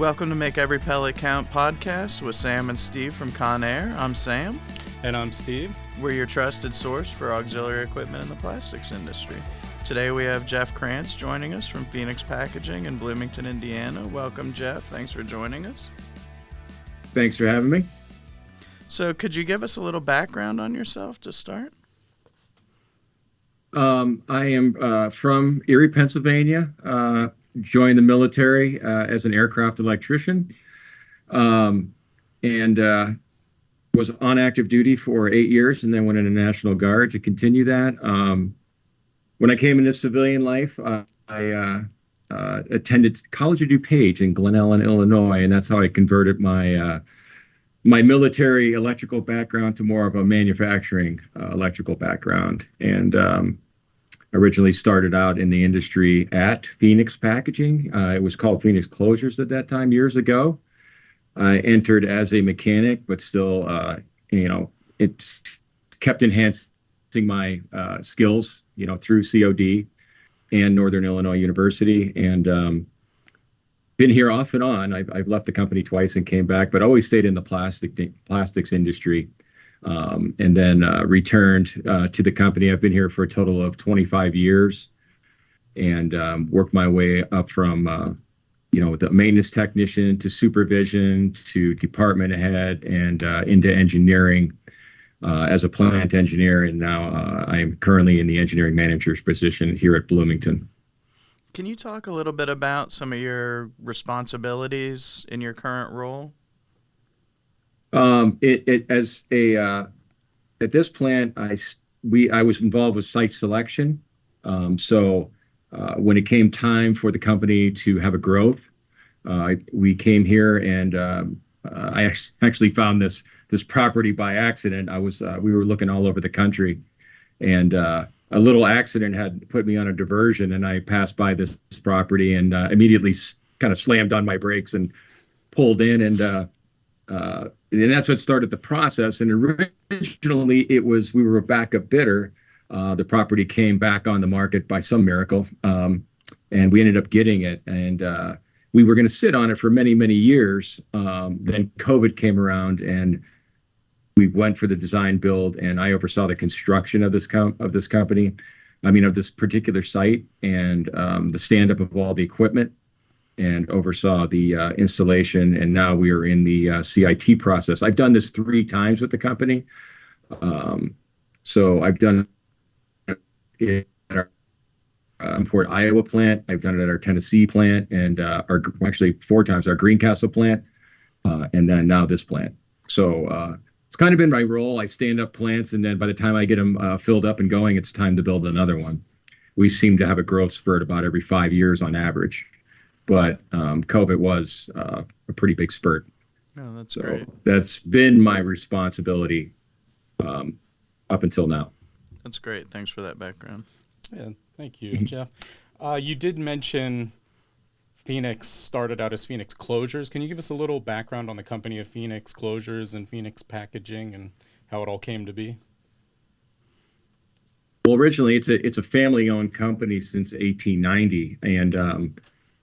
Welcome to Make Every Pellet Count podcast with Sam and Steve from Conair. I'm Sam. And I'm Steve. We're your trusted source for auxiliary equipment in the plastics industry. Today we have Jeff Kranz joining us from Phoenix Packaging in Bloomington, Indiana. Welcome, Jeff. Thanks for joining us. Thanks for having me. So could you give us a little background on yourself to start? I am from Erie, Pennsylvania. Joined the military as an aircraft electrician, and was on active duty for 8 years, and then went in the National Guard to continue that. When I came into civilian life, I attended College of DuPage in Glen Ellen, Illinois, and that's how I converted my military electrical background to more of a manufacturing electrical background. And originally started out in the industry at Phoenix Packaging. It was called Phoenix Closures at that time, years ago. I entered as a mechanic, but still, it's kept enhancing my skills, through COD and Northern Illinois University. And been here off and on. I've left the company twice and came back, but always stayed in the plastics industry. And then returned to the company. I've been here for a total of 25 years and worked my way up from, the maintenance technician to supervision to department head and into engineering as a plant engineer. And now I am currently in the engineering manager's position here at Bloomington. Can you talk a little bit about some of your responsibilities in your current role? At this plant, I was involved with site selection. So when it came time for the company to have a growth, we came here, and I actually found this property by accident. We were looking all over the country, and a little accident had put me on a diversion, and I passed by this property and immediately kind of slammed on my brakes and pulled in, and that's what started the process. And originally we were a backup bidder. The property came back on the market by some miracle, and we ended up getting it. And we were going to sit on it for many, many years. Then COVID came around, and we went for the design build, and I oversaw the construction of this company. Of this particular site, and the stand up of all the equipment, and oversaw the installation. And now we are in the CIT process. I've done this 3 times with the company. So I've done it at our Port Iowa plant. I've done it at our Tennessee plant, and actually 4 times, our Greencastle plant, and then now this plant. So it's kind of been my role. I stand up plants, and then by the time I get them filled up and going, it's time to build another one. We seem to have a growth spurt about every 5 years on average. But COVID was a pretty big spurt. Oh, that's so great. That's been my responsibility up until now. That's great. Thanks for that background. Yeah, thank you, Jeff. You did mention Phoenix started out as Phoenix Closures. Can you give us a little background on the company of Phoenix Closures and Phoenix Packaging and how it all came to be? Well, originally it's a family-owned company since 1890, and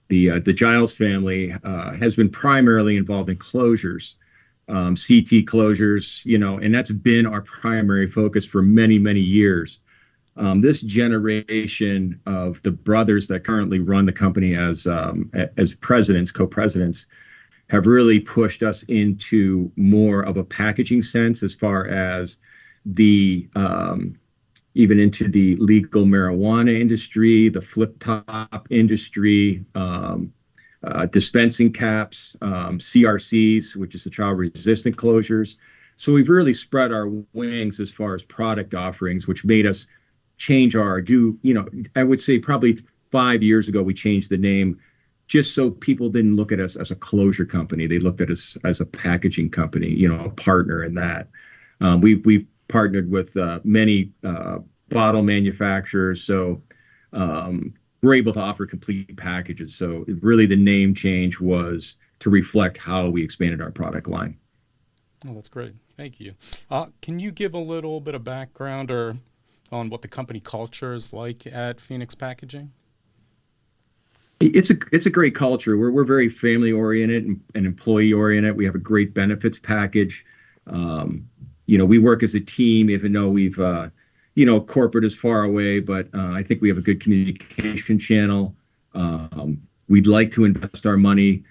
the Giles family has been primarily involved in closures, CT closures, and that's been our primary focus for many, many years. This generation of the brothers that currently run the company as co-presidents, have really pushed us into more of a packaging sense, as far as even into the legal marijuana industry, the flip top industry, dispensing caps, CRCs, which is the child resistant closures. So we've really spread our wings as far as product offerings, which made us change I would say probably 5 years ago, we changed the name just so people didn't look at us as a closure company. They looked at us as a packaging company, a partner in that. We've partnered with many bottle manufacturers, so we're able to offer complete packages. So really the name change was to reflect how we expanded our product line. Oh, that's great. Thank you. Can you give a little bit of background on what the company culture is like at Phoenix Packaging? It's a great culture. We're very family oriented and employee oriented. We have a great benefits package. Um, we work as a team, even though corporate is far away, but I think we have a good communication channel. We'd like to invest our money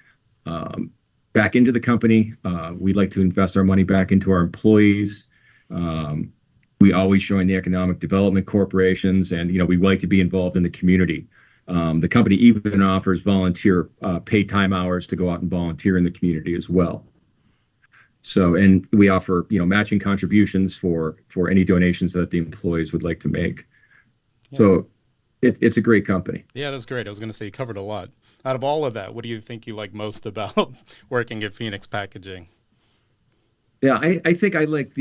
um, back into the company. We'd like to invest our money back into our employees. Um, we always join the economic development corporations, and we like to be involved in the community. The company even offers volunteer paid time hours to go out and volunteer in the community as well. So, and we offer matching contributions for any donations that the employees would like to make. Yeah. So, it's a great company. Yeah, that's great. I was going to say you covered a lot. Out of all of that, what do you think you like most about working at Phoenix Packaging? Yeah, I think I like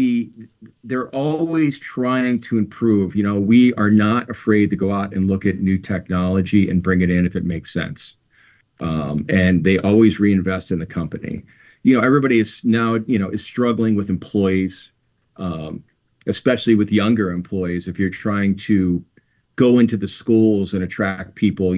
they're always trying to improve. We are not afraid to go out and look at new technology and bring it in if it makes sense. And they always reinvest in the company. Everybody is now, is struggling with employees, especially with younger employees. If you're trying to go into the schools and attract people,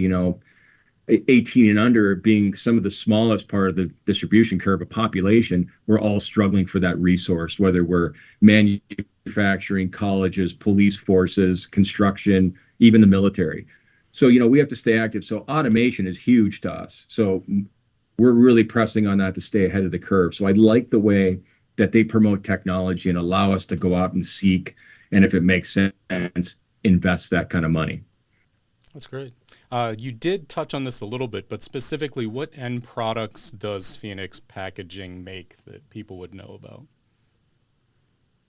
18 and under being some of the smallest part of the distribution curve of population, we're all struggling for that resource, whether we're manufacturing, colleges, police forces, construction, even the military. So, we have to stay active. So automation is huge to us. So we're really pressing on that to stay ahead of the curve. So I like the way that they promote technology and allow us to go out and seek, and if it makes sense, invest that kind of money. That's great. You did touch on this a little bit, but specifically, what end products does Phoenix Packaging make that people would know about?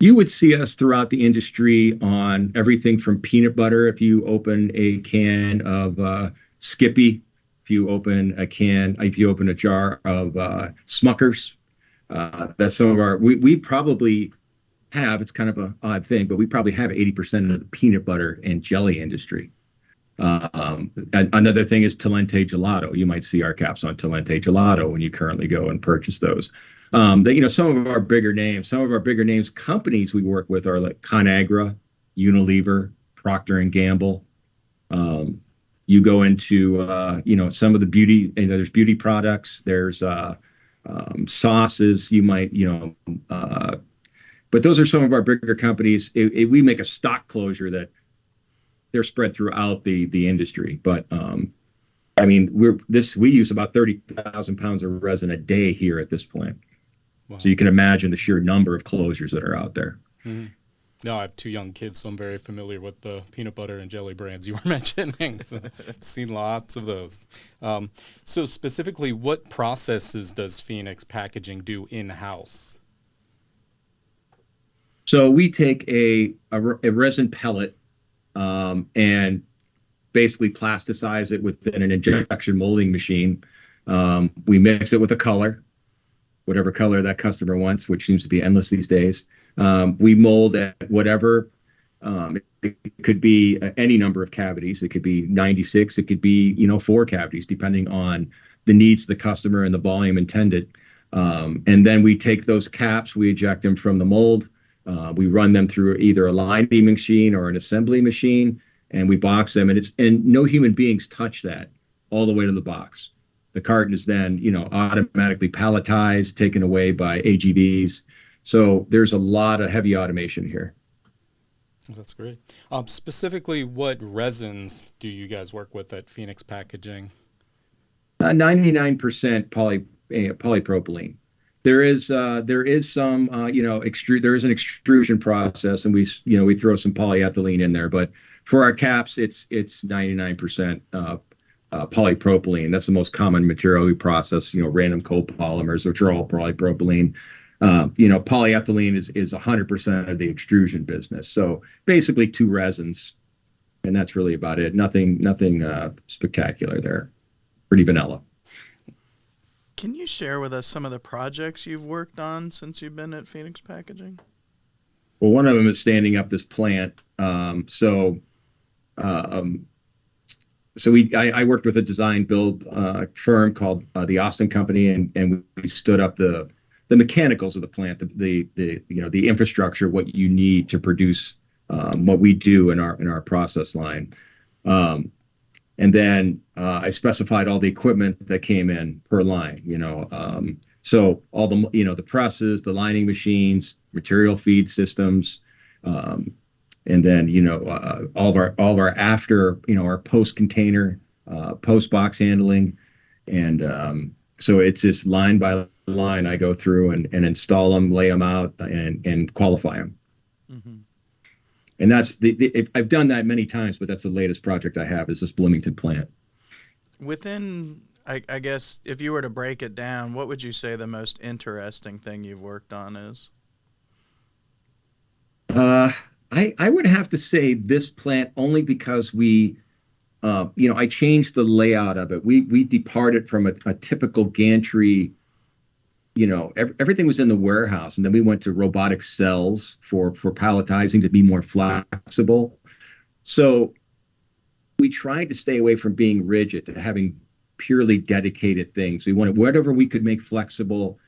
You would see us throughout the industry on everything from peanut butter. If you open a can of Skippy, if you open a jar of Smuckers, that's some of our. We probably have. It's kind of an odd thing, but we probably have 80% of the peanut butter and jelly industry. Another thing is Talente Gelato. You might see our caps on Talente Gelato when you currently go and purchase those. Some of our bigger names, companies we work with are like Conagra, Unilever, Procter and Gamble. You go into, some of the beauty, there's beauty products, there's sauces, but those are some of our bigger companies. We make a stock closure that they're spread throughout the industry. But we use about 30,000 pounds of resin a day here at this plant. Wow. So you can imagine the sheer number of closures that are out there. Mm-hmm. No, I have 2 young kids, so I'm very familiar with the peanut butter and jelly brands you were mentioning. So I've seen lots of those. So specifically, what processes does Phoenix Packaging do in-house? So we take a resin pellet and basically plasticize it within an injection molding machine. We mix it with a color, whatever color that customer wants, which seems to be endless these days. We mold at whatever. It could be any number of cavities. It could be 96. It could be 4 cavities, depending on the needs of the customer and the volume intended. And then we take those caps, we eject them from the mold. We run them through either a line beaming machine or an assembly machine, and we box them. And no human beings touch that all the way to the box. The carton is then, automatically palletized, taken away by AGVs. So there's a lot of heavy automation here. That's great. Specifically, what resins do you guys work with at Phoenix Packaging? 99% polypropylene. There is some, there is an extrusion process, and we throw some polyethylene in there. But for our caps, it's 99% polypropylene. That's the most common material we process. Random copolymers, which are all polypropylene. Polyethylene is 100% of the extrusion business. So basically 2 resins, and that's really about it. Nothing spectacular there. Pretty vanilla. Can you share with us some of the projects you've worked on since you've been at Phoenix Packaging? Well, one of them is standing up this plant. I worked with a design build firm called the Austin Company, and we stood up the mechanicals of the plant, the infrastructure, what you need to produce what we do in our process line. And then I specified all the equipment that came in per line, so all the presses, the lining machines, material feed systems, and then all of our after, our post container, post box handling, and so it's just line by line. I go through and install them, lay them out, and qualify them. Mm-hmm. And that's I've done that many times, but that's the latest project I have is this Bloomington plant. Within, I guess, if you were to break it down, what would you say the most interesting thing you've worked on is? I would have to say this plant only because I changed the layout of it. We departed from a typical gantry. Everything was in the warehouse, and then we went to robotic cells for palletizing to be more flexible. So we tried to stay away from being rigid to having purely dedicated things. We wanted whatever we could make flexible,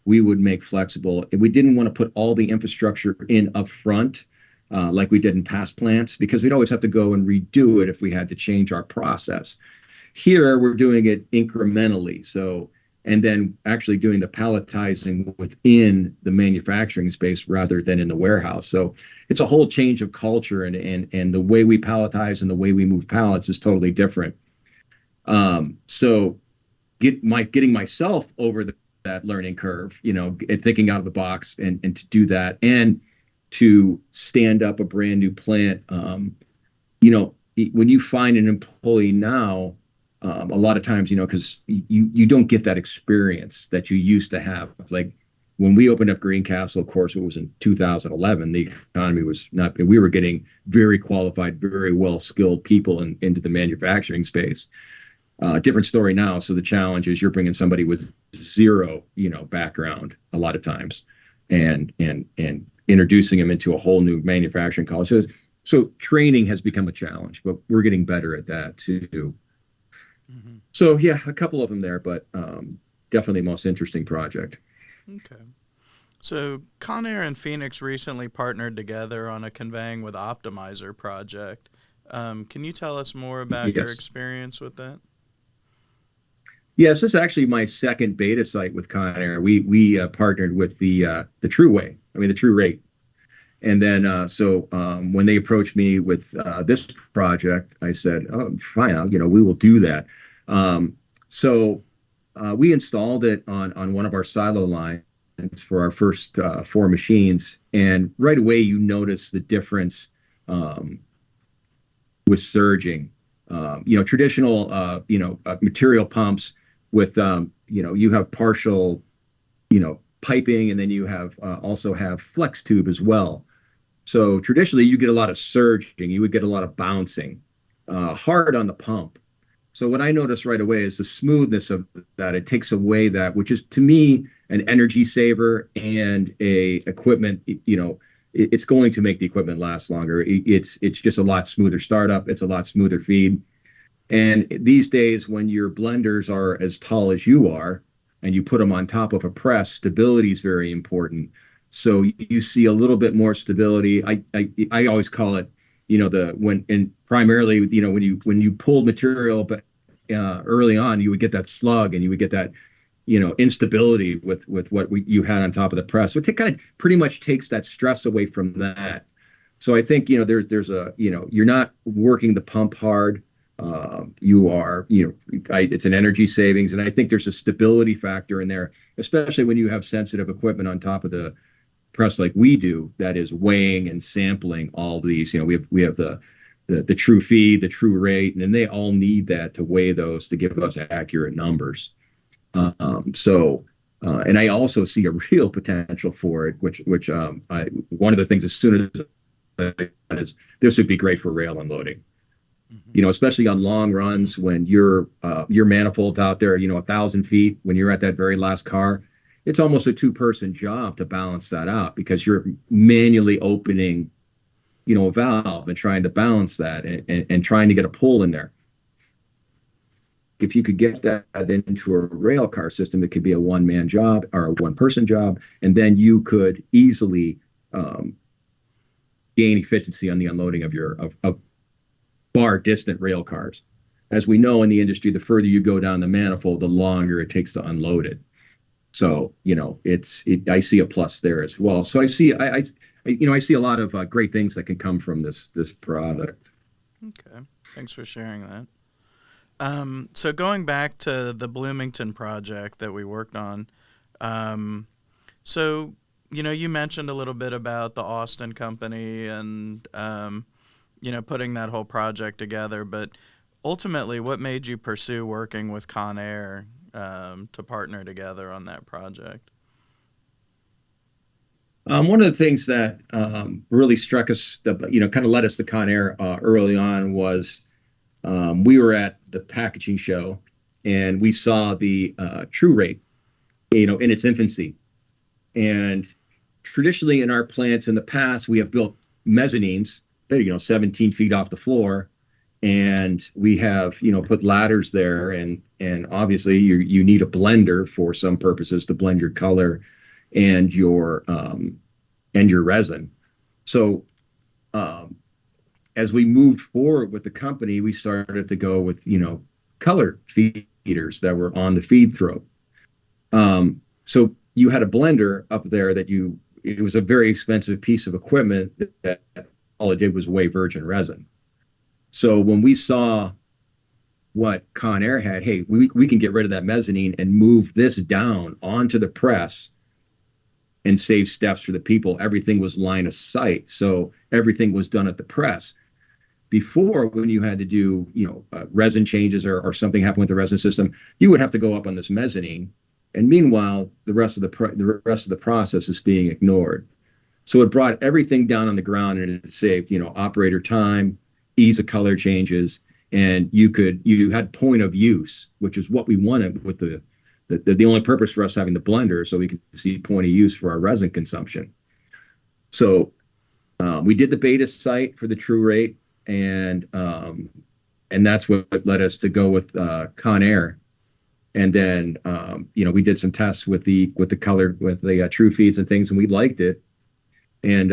we would make flexible. And we didn't want to put all the infrastructure in up front, like we did in past plants, because we'd always have to go and redo it if we had to change our process. Here, we're doing it incrementally. And then actually doing the palletizing within the manufacturing space rather than in the warehouse. So it's a whole change of culture, and the way we palletize and the way we move pallets is totally different. So getting myself over that learning curve, and thinking out of the box, and to do that, and to stand up a brand new plant. When you find an employee now, a lot of times, because you don't get that experience that you used to have. Like when we opened up Greencastle, of course, it was in 2011. The economy was not, we were getting very qualified, very well-skilled people into the manufacturing space. Different story now. So the challenge is you're bringing somebody with zero, background a lot of times, and introducing them into a whole new manufacturing culture. So training has become a challenge, but we're getting better at that too. Mm-hmm. So yeah, a couple of them there, but definitely the most interesting project. Okay. So Conair and Phoenix recently partnered together on a Conveying with Optimizer project. Can you tell us more about your experience with that? Yes, this is actually my second beta site with Conair. We partnered with the True Way, the True Rate. And then when they approached me with this project, I said, "Oh, fine, we will do that." We installed it on one of our silo lines for our first 4 machines, and right away you notice the difference with surging. Traditional material pumps with you have partial piping, and then you have also have flex tube as well. So traditionally, you get a lot of surging, you would get a lot of bouncing, hard on the pump. So what I noticed right away is the smoothness of that. It takes away that, which is to me an energy saver and a equipment. It's going to make the equipment last longer. It's just a lot smoother startup. It's a lot smoother feed. And these days, when your blenders are as tall as you are, and you put them on top of a press, stability is very important. So you see a little bit more stability. I always call it, primarily, when you pulled material, but early on, you would get that slug, and you would get that, instability with what you had on top of the press. So it kind of pretty much takes that stress away from that. So I think, there's you're not working the pump hard. You are, it's an energy savings. And I think there's a stability factor in there, especially when you have sensitive equipment on top of the press like we do, that is weighing and sampling all these. We have the true feed, the true rate, and then they all need that to weigh those to give us accurate numbers. And I also see a real potential for it, which one of the things as soon as this would be great for rail unloading. Mm-hmm. Especially on long runs when your manifold's out there, 1,000 feet, when you're at that very last car, it's almost a 2-person job to balance that out, because you're manually opening, a valve and trying to balance that and trying to get a pull in there. If you could get that into a rail car system, it could be a 1-man job or a 1-person job, and then you could easily gain efficiency on the unloading of your far distant rail cars. as we know in the industry, the further you go down the manifold, the longer it takes to unload it. So, I see a plus there as well. So I see a lot of great things that can come from this product. Okay. Thanks for sharing that. So going back to the Bloomington project that we worked on, so, you mentioned a little bit about the Austin company and, putting that whole project together, but ultimately, what made you pursue working with Conair to partner together on that project? One of the things that really struck us, kind of led us to Conair early on was we were at the packaging show and we saw the True Rate, in its infancy. And traditionally in our plants in the past, we have built mezzanines, 17 feet off the floor. And we have, put ladders there. And obviously you need a blender for some purposes to blend your color and your resin. So as we moved forward with the company, we started to go with, color feeders that were on the feed throat. So you had a blender up there it was a very expensive piece of equipment that all it did was weigh virgin resin. So when we saw what Conair had, hey, we can get rid of that mezzanine and move this down onto the press and save steps for the people. Everything was line of sight. So everything was done at the press. Before, when you had to do, resin changes or something happened with the resin system, you would have to go up on this mezzanine. And meanwhile, the rest of the process is being ignored. So it brought everything down on the ground and it saved, operator time, ease of color changes, and you had point of use, which is what we wanted with the only purpose for us having the blender, so we could see point of use for our resin consumption. So we did the beta site for the True Rate, and that's what led us to go with Conair. And then we did some tests with the color, with the True Feeds and things, and we liked it, and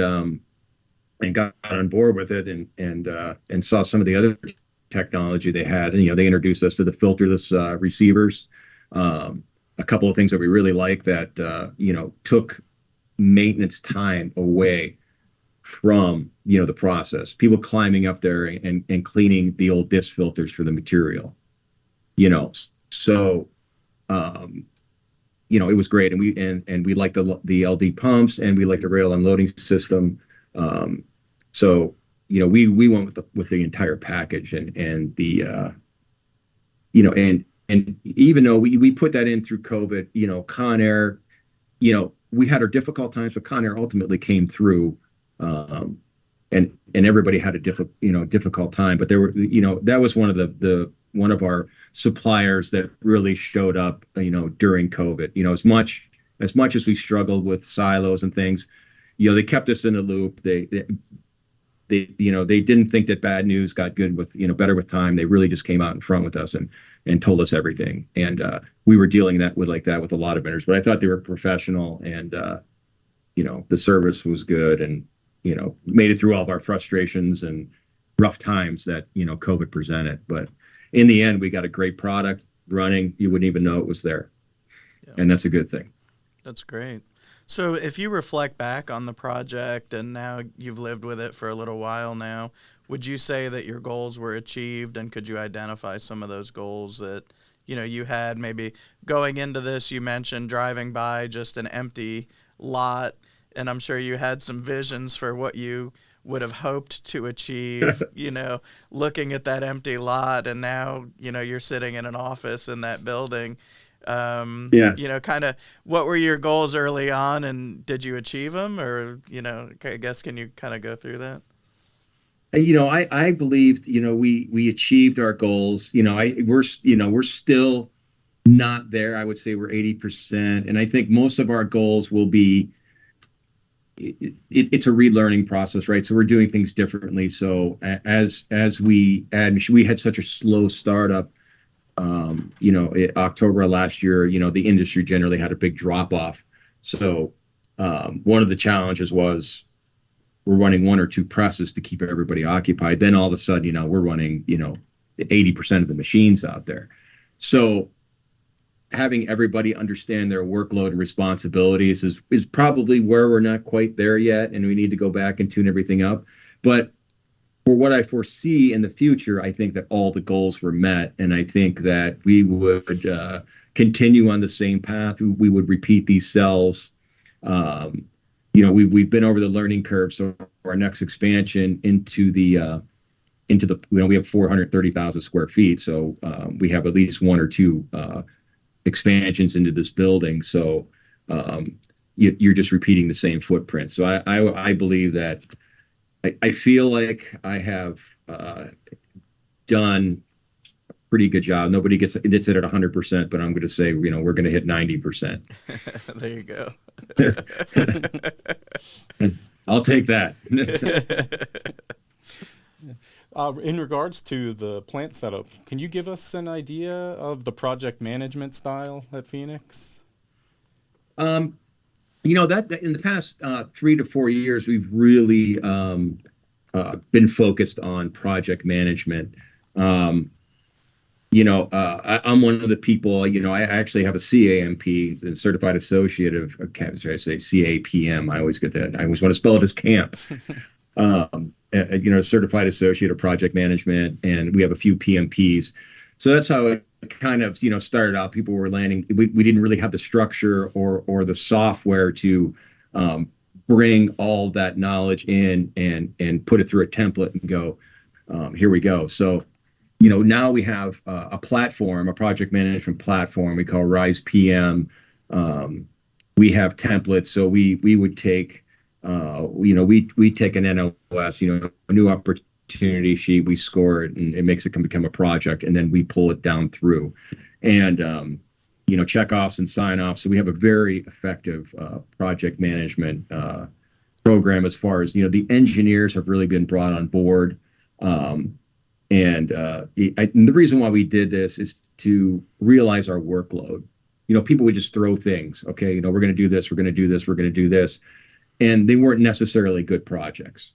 got on board with it, and saw some of the other technology they had. And they introduced us to the filterless receivers. A couple of things that we really like that took maintenance time away from the process. People climbing up there and cleaning the old disc filters for the material. So it was great, and we liked the LD pumps, and we liked the rail unloading system. So we went with the entire package, and the and even though we put that in through COVID, Conair, we had our difficult times, but Conair ultimately came through, and everybody had a difficult time. But there were, that was one of our suppliers that really showed up, during COVID. As much as we struggled with silos and things, they kept us in the loop. They didn't think that bad news got good with, better with time. They really just came out in front with us and told us everything. And we were dealing with a lot of vendors, but I thought they were professional, and the service was good, and made it through all of our frustrations and rough times that COVID presented. But in the end, we got a great product running. You wouldn't even know it was there. Yeah. And that's a good thing. That's great. So if you reflect back on the project, and now you've lived with it for a little while now, would you say that your goals were achieved, and could you identify some of those goals that you had? Maybe going into this, you mentioned driving by just an empty lot, and I'm sure you had some visions for what you would have hoped to achieve, looking at that empty lot, and now, you're sitting in an office in that building. Kind of what were your goals early on, and did you achieve them? Or, I guess, can you kind of go through that? I believed, we achieved our goals. We're still not there. I would say we're 80%. And I think most of our goals will be, it's a relearning process, right? So we're doing things differently. So as we had such a slow startup, October of last year, the industry generally had a big drop off. So one of the challenges was we're running one or two presses to keep everybody occupied. Then all of a sudden, we're running, 80% of the machines out there. So having everybody understand their workload and responsibilities is probably where we're not quite there yet, and we need to go back and tune everything up. But for what I foresee in the future, I think that all the goals were met, and I think that we would continue on the same path. We would repeat these cells. We've been over the learning curve, so our next expansion we have 430,000 square feet, so we have at least one or two expansions into this building. So you're just repeating the same footprint. So I believe that I feel like I have done a pretty good job. Nobody gets it at 100%, but I'm going to say, we're going to hit 90%. There you go. I'll take that. In regards to the plant setup, can you give us an idea of the project management style at Phoenix? That in the past 3 to 4 years, we've really been focused on project management. I'm one of the people, I actually have a CAMP, a Certified Associate of, should I say CAPM? I always get that. I always want to spell it as camp. Certified Associate of Project Management, and we have a few PMPs. So that's how it kind of, started out. People were landing. We didn't really have the structure or the software to bring all that knowledge in and put it through a template and go, here we go. So, now we have a platform, a project management platform we call Rise PM. We have templates, so we would take. We take an NOS, a new opportunity sheet, we score it, and it makes it become a project, and then we pull it down through, and checkoffs and sign-offs. So we have a very effective project management program as far as the engineers have really been brought on board, and the reason why we did this is to realize our workload. People would just throw things. Okay, we're going to do this, we're going to do this, we're going to do this. And they weren't necessarily good projects.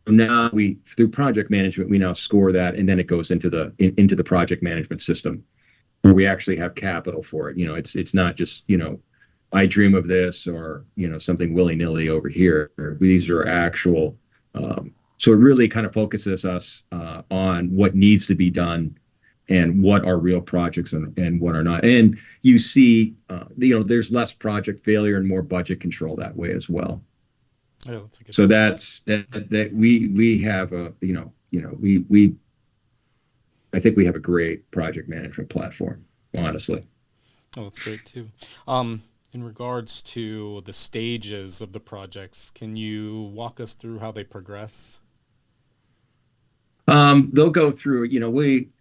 So now through project management, we now score that, and then it goes into the project management system, where we actually have capital for it. It's not just I dream of this or something willy-nilly over here. These are actual. So it really kind of focuses us on what needs to be done and what are real projects and what are not. And you see, there's less project failure and more budget control that way as well. Yeah, that's a good so that's that we have I think we have a great project management platform, honestly. Oh, that's great too. In regards to the stages of the projects, can you walk us through how they progress? They'll go through,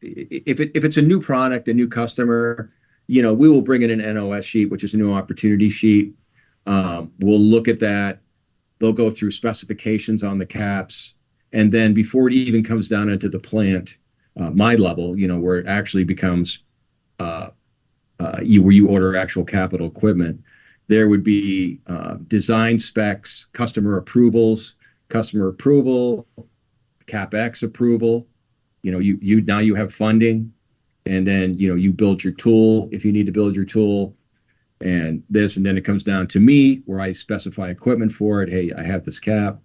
if it's a new product, a new customer, we will bring in an NOS sheet, which is a new opportunity sheet. We'll look at that. They'll go through specifications on the caps. And then before it even comes down into the plant, my level, where it actually becomes, where you order actual capital equipment, there would be design specs, customer approval, CapEx approval. Now you have funding, and then you build your tool if you need to build your tool, and then it comes down to me where I specify equipment for it. Hey, I have this cap.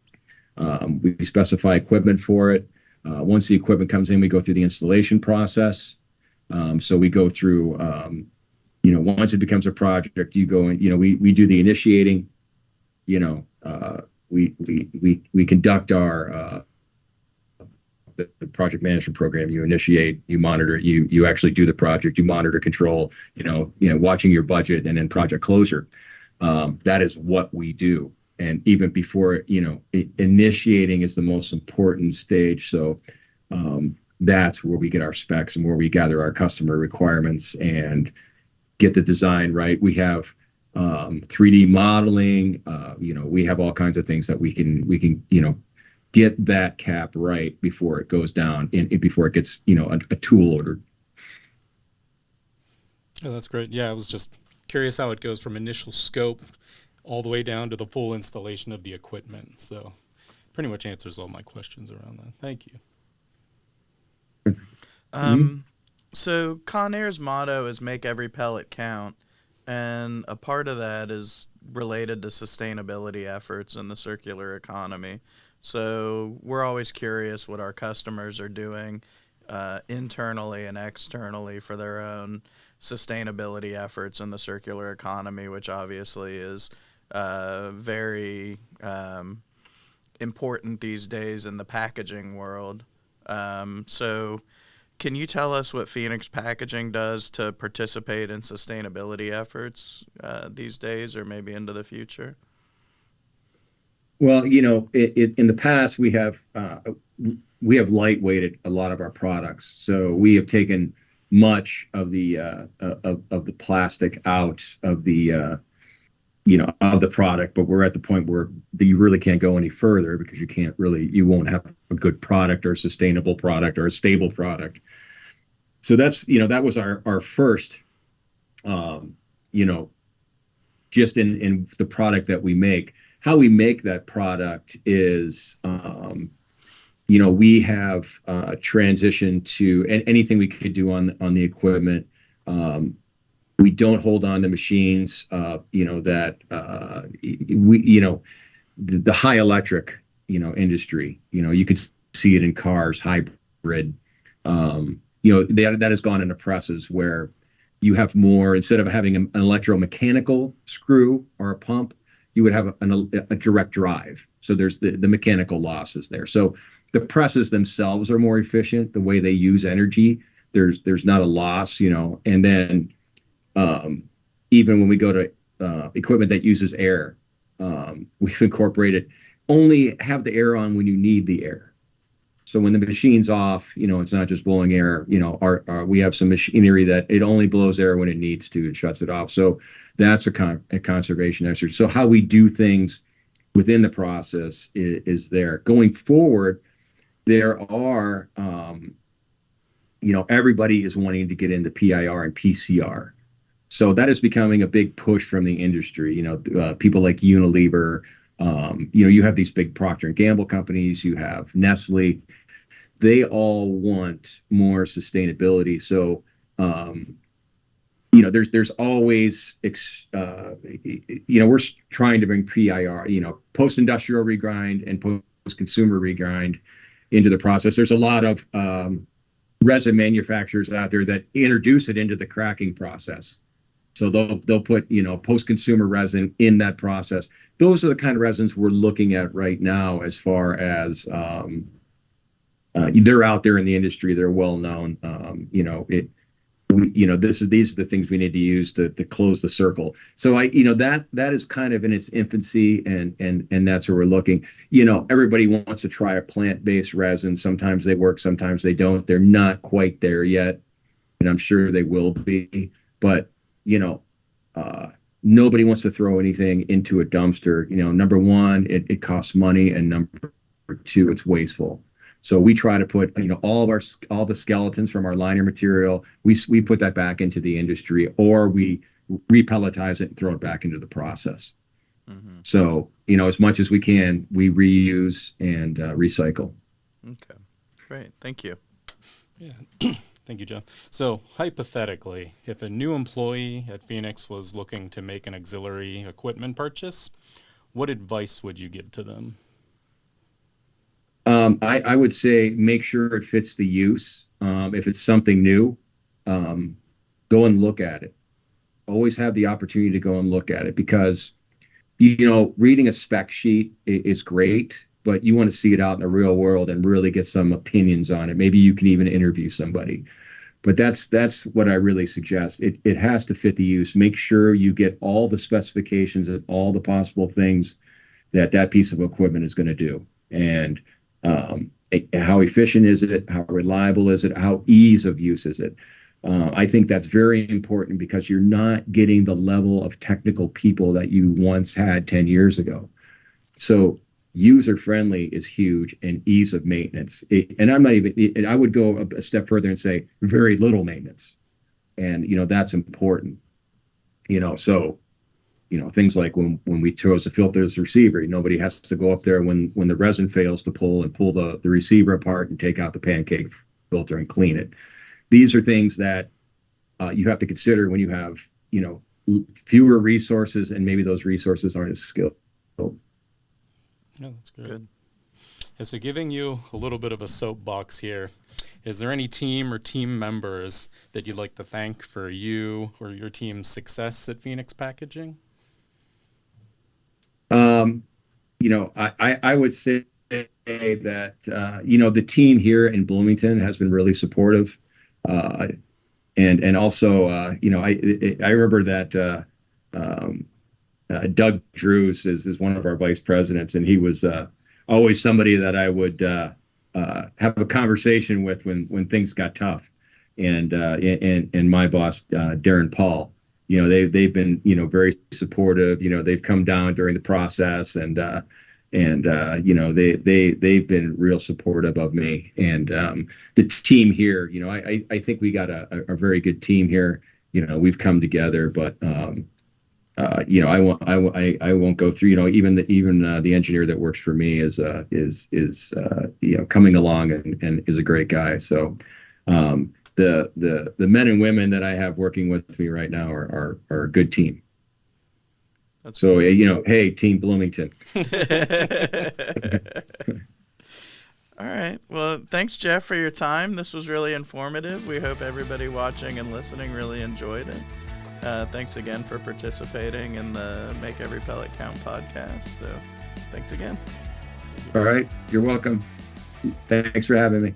We specify equipment for it. Once the equipment comes in, we go through the installation process. So we go through, once it becomes a project, you go in. We do the initiating. We conduct our the project management program. You initiate, you monitor, you actually do the project, you monitor, control, watching your budget, and then project closure. That is what we do. And even before, initiating is the most important stage. So that's where we get our specs and where we gather our customer requirements and get the design right. We have 3D modeling. We have all kinds of things that we can get that cap right before it goes down and before it gets, a tool ordered. Oh, that's great. Yeah, I was just curious how it goes from initial scope all the way down to the full installation of the equipment. So pretty much answers all my questions around that. Thank you. Mhm. So Conair's motto is "Make every pellet count," and a part of that is related to sustainability efforts in the circular economy. So we're always curious what our customers are doing internally and externally for their own sustainability efforts in the circular economy, which obviously is very important these days in the packaging world. So, can you tell us what Phoenix Packaging does to participate in sustainability efforts these days, or maybe into the future? Well, in the past we have lightweighted a lot of our products, so we have taken much of the plastic out of the product, but we're at the point where you really can't go any further because you won't have a good product or a sustainable product or a stable product. So that was our first, um, you know, just in the product that we make. How we make that product is, we have transitioned to anything we could do on the equipment. Um, we don't hold on to machines, that the high electric, industry. You could see it in cars, hybrid. That has gone into presses where you have more, instead of having an electromechanical screw or a pump, you would have a direct drive. So there's the mechanical losses there. So the presses themselves are more efficient. The way they use energy, there's not a loss, and then um, even when we go to equipment that uses air, we've incorporated only have the air on when you need the air. So when the machine's off, it's not just blowing air. We have some machinery that it only blows air when it needs to and shuts it off. So that's a conservation exercise. So how we do things within the process is there. Going forward, there are, everybody is wanting to get into PIR and PCR. So that is becoming a big push from the industry. People like Unilever. You have these big Procter and Gamble companies. You have Nestle. They all want more sustainability. So, there's always, we're trying to bring PIR, post-industrial regrind and post-consumer regrind into the process. There's a lot of resin manufacturers out there that introduce it into the cracking process. So they'll put post-consumer resin in that process. Those are the kind of resins we're looking at right now, as far as they're out there in the industry. They're well known. These are the things we need to use to close the circle. So that is kind of in its infancy, and that's where we're looking. Everybody wants to try a plant-based resin. Sometimes they work, sometimes they don't. They're not quite there yet, and I'm sure they will be. But nobody wants to throw anything into a dumpster. Number one, it costs money, and number two, it's wasteful. So we try to put, all the skeletons from our liner material, we put that back into the industry, or we repelletize it and throw it back into the process. Mm-hmm. So, as much as we can, we reuse and recycle. Okay, great. Thank you. Yeah. Thank you, Jeff. So hypothetically, if a new employee at Phoenix was looking to make an auxiliary equipment purchase, what advice would you give to them? I would say make sure it fits the use. If it's something new, go and look at it. Always have the opportunity to go and look at it, because, reading a spec sheet is great, but you want to see it out in the real world and really get some opinions on it. Maybe you can even interview somebody. But that's what I really suggest. It has to fit the use. Make sure you get all the specifications and all the possible things that piece of equipment is going to do. And how efficient is it? How reliable is it? How ease of use is it? I think that's very important, because you're not getting the level of technical people that you once had 10 years ago. So user friendly is huge, and ease of maintenance. And I would go a step further and say very little maintenance. And, that's important. So, things like when we chose to filter this receiver, nobody has to go up there when the resin fails to pull the receiver apart and take out the pancake filter and clean it. these are things that you have to consider when you have, fewer resources, and maybe those resources aren't as skilled. Yeah, that's good. Yeah, so giving you a little bit of a soapbox here, is there any team or team members that you'd like to thank for you or your team's success at Phoenix Packaging? I would say that, the team here in Bloomington has been really supportive. And also, I remember that Doug Drews is one of our vice presidents, and he was always somebody that I would have a conversation with when things got tough. And my boss, Darren Paul, they've been very supportive. They've come down during the process, and they've been real supportive of me. And the team here, I think we got a very good team here. We've come together, but I won't go through. Even the engineer that works for me is coming along and is a great guy. So the men and women that I have working with me right now are a good team. That's so cool. Hey, Team Bloomington. All right. Well, thanks, Jeff, for your time. This was really informative. We hope everybody watching and listening really enjoyed it. Thanks again for participating in the Make Every Pellet Count podcast. So thanks again. All right. You're welcome. Thanks for having me.